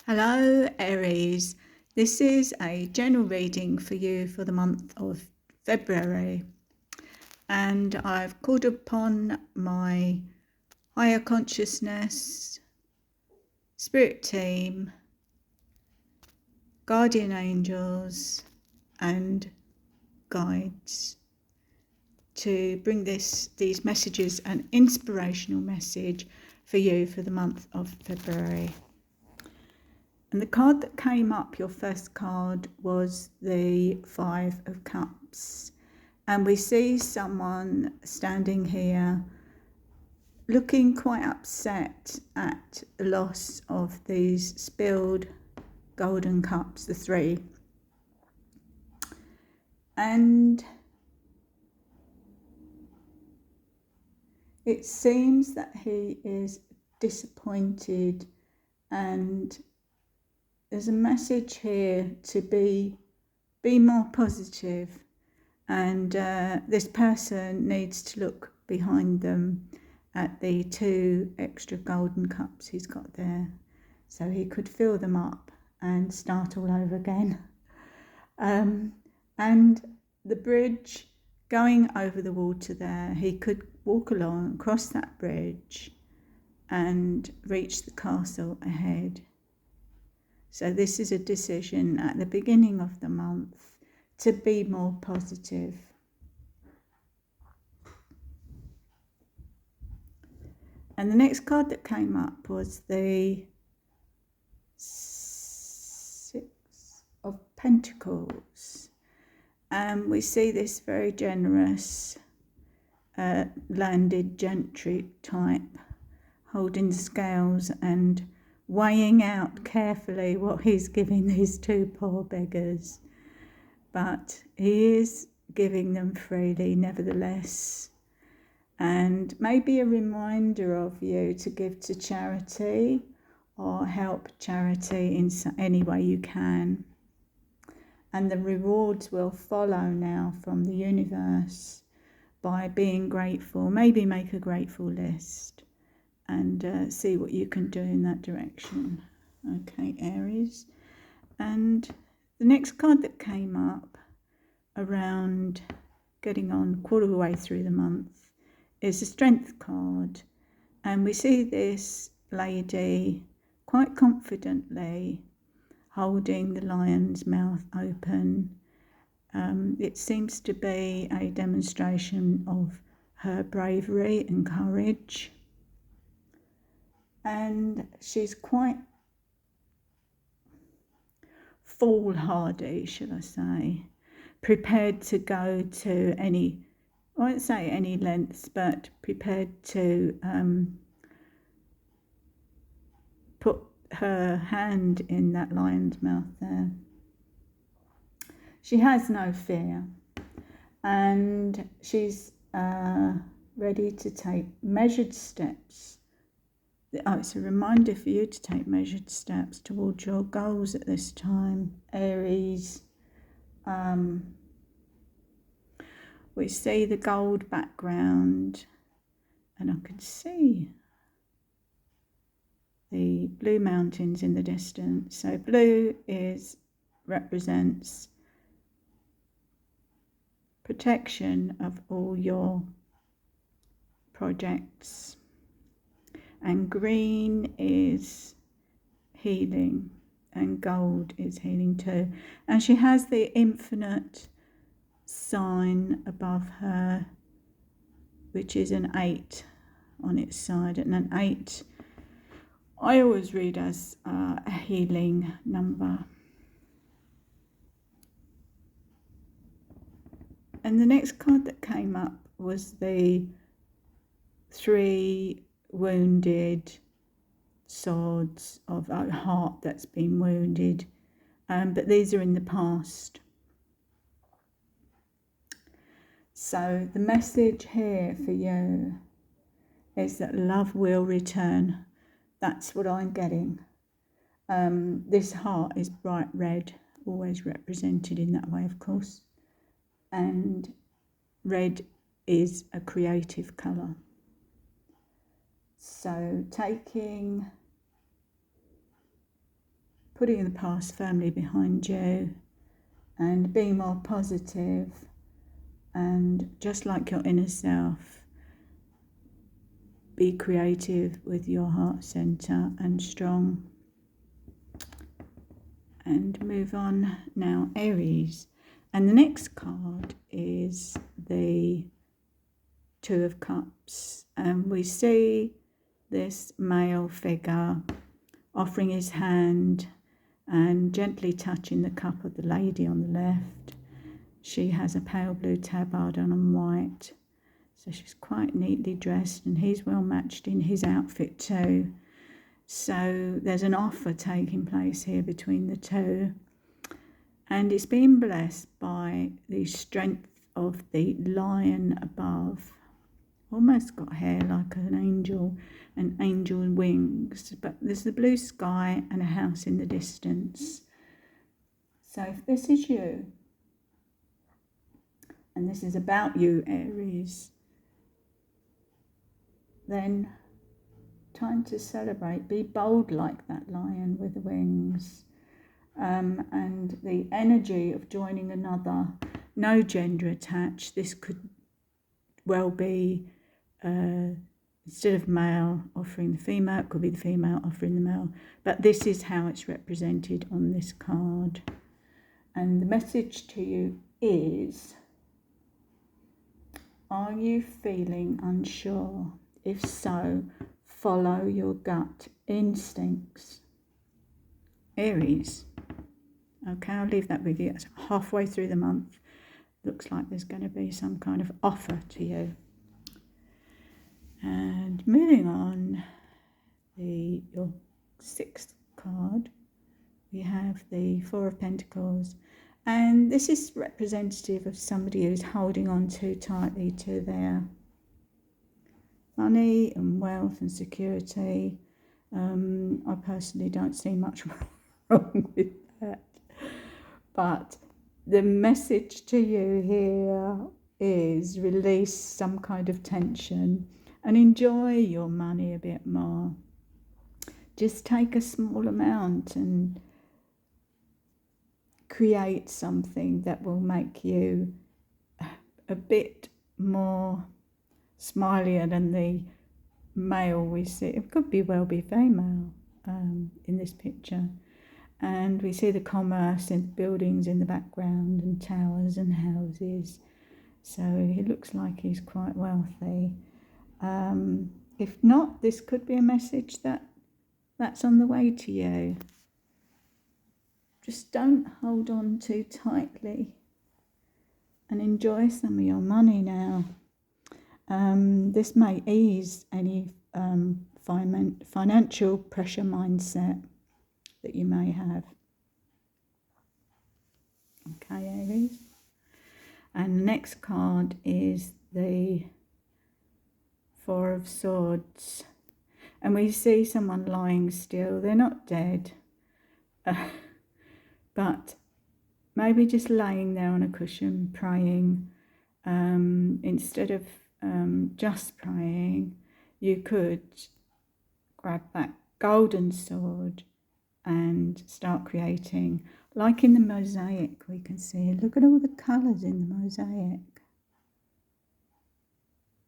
Hello, Aries. This is a general reading for you for the month of February. And I've called upon my higher consciousness, spirit team, guardian angels, and guides to bring these messages, an inspirational message for you for the month of February. And the card that came up, your first card, was the Five of Cups. And we see someone standing here looking quite upset at the loss of these spilled golden cups, the three. And it seems that he is disappointed, and there's a message here to be more positive, and this person needs to look behind them at the two extra golden cups he's got there, so he could fill them up and start all over again. And the bridge going over the water there, he could walk along, cross that bridge and reach the castle ahead. So this is a decision at the beginning of the month to be more positive. And the next card that came up was the Six of Pentacles. And we see this very generous landed gentry type holding the scales and weighing out carefully what he's giving these two poor beggars. But he is giving them freely nevertheless. And maybe a reminder of you to give to charity or help charity in any way you can. And the rewards will follow now from the universe by being grateful. Maybe make a grateful list and see what you can do in that direction. Okay, Aries. And the next card that came up around getting on quarter of the way through the month is the Strength card. And we see this lady quite confidently holding the lion's mouth open. It seems to be a demonstration of her bravery and courage. And she's quite foolhardy, shall I say, prepared to go to any, I won't say any lengths, but prepared to put her hand in that lion's mouth there. She has no fear, and she's ready to take measured steps. It's a reminder for you to take measured steps towards your goals at this time, Aries. We see the gold background, and I can see the blue mountains in the distance. So blue represents protection of all your projects, and green is healing, and gold is healing too. And she has the infinite sign above her, which is an 8 on its side, and an 8 I always read as a healing number. And the next card that came up was the 3 wounded swords of a heart that's been wounded, but these are in the past. So the message here for you is that love will return. That's what I'm getting. This heart is bright red, always represented in that way, of course. And red is a creative colour. So taking putting the past firmly behind you and being more positive, and just like your inner self, be creative with your heart center and strong. And move on now, Aries. And the next card is the Two of Cups. And we see this male figure offering his hand and gently touching the cup of the lady on the left. She has a pale blue tabard on and white. So she's quite neatly dressed, and he's well matched in his outfit too. So there's an offer taking place here between the two. And it's being blessed by the strength of the lion above. Almost got hair like an angel and angel wings. But there's the blue sky and a house in the distance. So if this is you, and this is about you, Aries, then time to celebrate. Be bold like that lion with wings. And the energy of joining another, no gender attached. This could well be, instead of male offering the female, it could be the female offering the male. But this is how it's represented on this card. And the message to you is, are you feeling unsure? If so, follow your gut instincts. Aries. Okay, I'll leave that with you. It's halfway through the month. Looks like there's going to be some kind of offer to you. And moving on, your sixth card, we have the Four of Pentacles. And this is representative of somebody who's holding on too tightly to their money and wealth and security. I personally don't see much wrong with that. But the message to you here is release some kind of tension and enjoy your money a bit more. Just take a small amount and create something that will make you a bit more smilier than the male we see. It could well be female in this picture. And we see the commerce and buildings in the background and towers and houses. So he looks like he's quite wealthy. If not, this could be a message that's on the way to you. Just don't hold on too tightly and enjoy some of your money now. This may ease any financial pressure mindset that you may have. Okay, Aries. And the next card is the Four of Swords. And we see someone lying still. They're not dead. But maybe just laying there on a cushion praying. Instead of just praying, you could grab that golden sword and start creating, like in the mosaic we can see. Look at all the colours in the mosaic.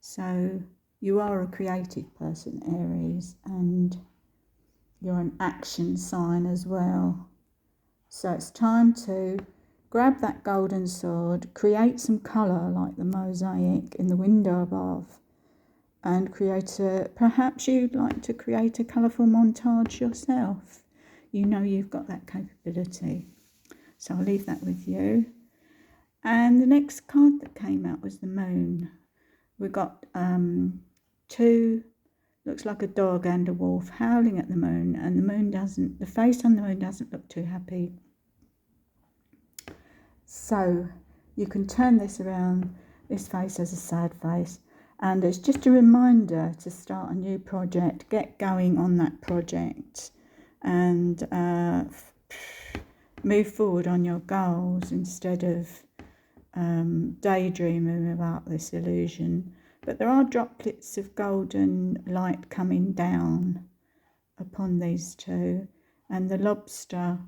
So you are a creative person, Aries, and you're an action sign as well. So it's time to grab that golden sword, create some colour like the mosaic in the window above, and perhaps you'd like to create a colourful montage yourself. You know you've got that capability. So I'll leave that with you. And the next card that came out was the moon. We got two, looks like a dog and a wolf howling at the moon, and the face on the moon doesn't look too happy. So you can turn this around. This face has a sad face, and it's just a reminder to start a new project, get going on that project, and move forward on your goals instead of daydreaming about this illusion. But there are droplets of golden light coming down upon these two, and the lobster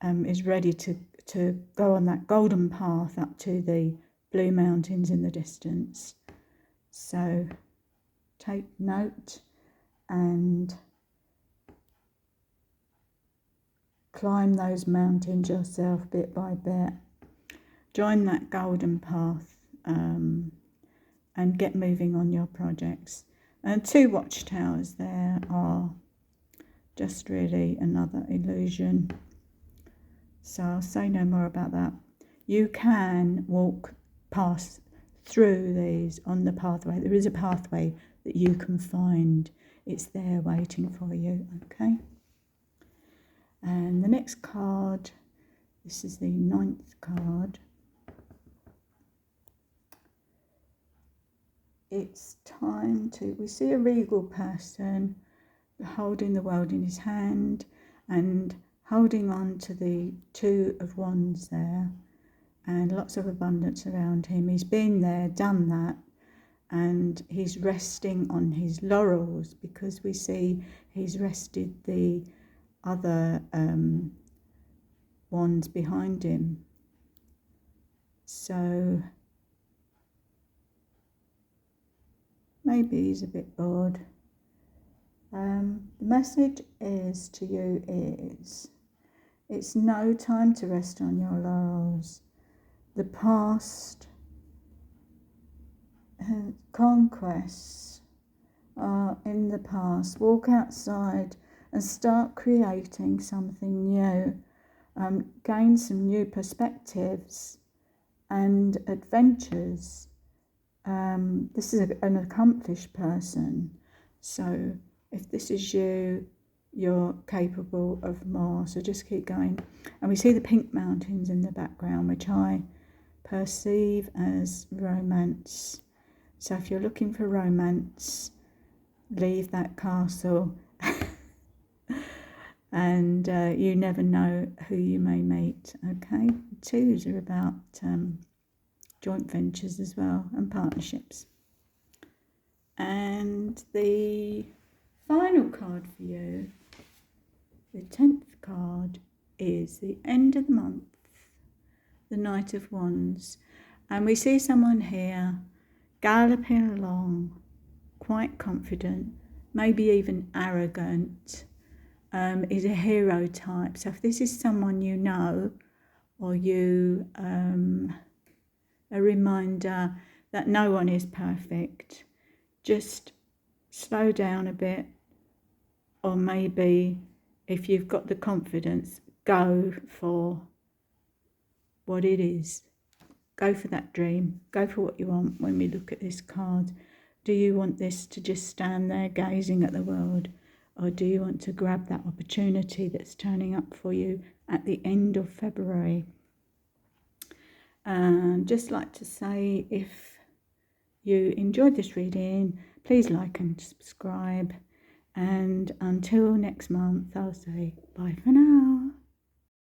is ready to go on that golden path up to the blue mountains in the distance. So take note and climb those mountains yourself bit by bit. Join that golden path and get moving on your projects. And 2 watchtowers there are just really another illusion. So I'll say no more about that. You can walk past through these on the pathway. There is a pathway that you can find. It's there waiting for you, okay? And the next card, this is the 9th card. It's time to, we see a regal person holding the world in his hand and holding on to the 2 of Wands there, and lots of abundance around him. He's been there, done that, and he's resting on his laurels, because we see he's rested the other wands behind him. So maybe he's a bit bored. The message is to you is, it's no time to rest on your laurels. The past conquests are in the past. Walk outside and start creating something new. Gain some new perspectives and adventures. This is an accomplished person. So if this is you, you're capable of more. So just keep going. And we see the pink mountains in the background, which I perceive as romance. So if you're looking for romance, leave that castle. And you never know who you may meet, okay? 2s are about joint ventures as well, and partnerships. And the final card for you, the 10th card, is the end of the month, the Knight of Wands. And we see someone here galloping along, quite confident, maybe even arrogant. Is a hero type. So if this is someone you know, or you, a reminder that no one is perfect, just slow down a bit, or maybe if you've got the confidence, go for what it is. Go for that dream. Go for what you want. When we look at this card, do you want this to just stand there gazing at the world? Or do you want to grab that opportunity that's turning up for you at the end of February? And just like to say, if you enjoyed this reading, please like and subscribe. And until next month, I'll say bye for now.